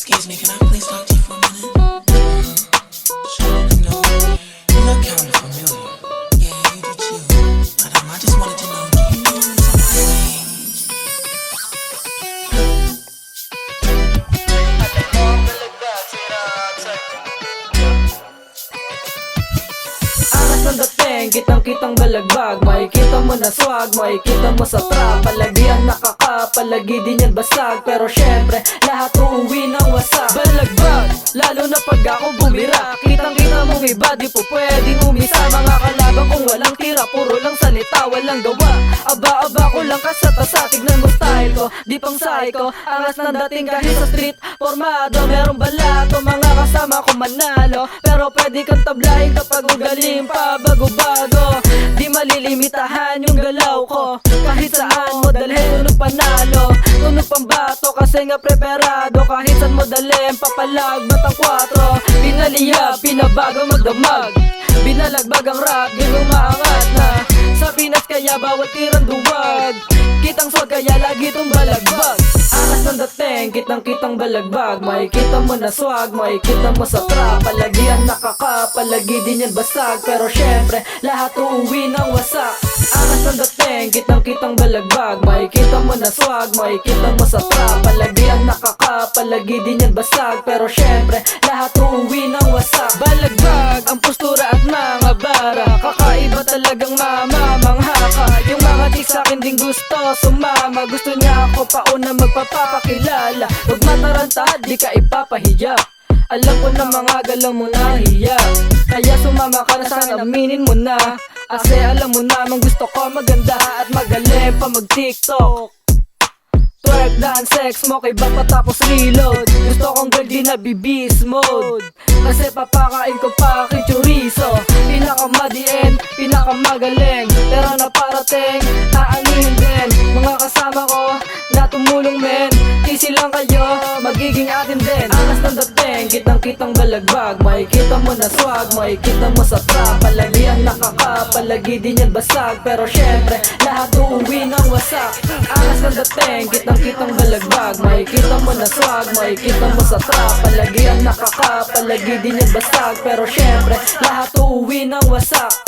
Excuse me, can I please talk to you for a minute? Sure, you know, you look kinda familiar. Yeah, you do too. But I just wanted to know, do you know somebody named? Angas ng dating, kitang-kitang balagbag. Makikita mo na swag, makikita mo sa trap. Palagian nakakapalagi din yan basag. Pero syempre, lahat uuwi ng wasak. Balagbag, lalo na pag ako bumira. Kitang-kita mong iba, di po pwedeng umisa. Mga kalaban kung walang tira, puro lang salita, walang gawa. Aba-aba ko lang kasata-sa, tignan mo style ko, di pang psycho. Angas ng dating kahit sa street, formado. Merong balato, mga kasama ko manalo. Pero pwede kang tablahin kapag ugaling pa bago-bago. Di malilimitahan yung galaw ko, kahit saan mo dalhin tunog panalo. Tunog pambato kasi nga preparado. Kahit saan mo dalhin papalag batang 4. Pinaliyab, pinabago magdamag. Binalagbag ang rap, di umaangat na. Sa Pinas kaya bawal tirang duwag. Kitang swag kaya lagi tong balagbag. Angas ng dating, kitang-kitang balagbag. Makikita mo na swag, makikita mo sa trap. Palagian nakakapalagi din yan basag. Pero syempre, lahat uuwi ng wasak. Angas ng dating, kitang-kitang balagbag. Makikita mo na swag, makikita mo sa trap. Palagian nakakapalagi din yan basag. Pero syempre, lahat uuwi ng wasak. Balagbag, ang postura at mga bara. Kakaiba talagang mamamangha. Yung mga di sa'kin din gusto sumama. Gusto niya ako pauna magpapakilala. Huwag matarantad, di ka ipapahiya. Alam ko na mga galaw mo nahiya, kaya sumama ka na, sana aminin mo na. Kasi alam mo namang gusto ko maganda at magaling pa mag-tiktok. Twerk, dance, sex mo kay ba patapos reload. Gusto kong girl di na bibis mode, kasi papakain ko pa aking chorizo. Pinakamadiin, pinakamagaling, pero na parating, aanin din. Mga kasama ko na tumulong men, easy lang kayo, magiging atin din. Angas ng dating, kitang-kitang balagbag. Makikita mo na swag, makikita mo sa trap. Palagian nakakapalagi din yan basag. Pero syempre, lahat uuwi ng wasak. Angas ng dating, kitang-kitang balagbag. Makikita mo na swag, makikita mo sa trap. Palagian nakakapalagi din yan basag. Pero syempre, lahat uuwi ng wasak.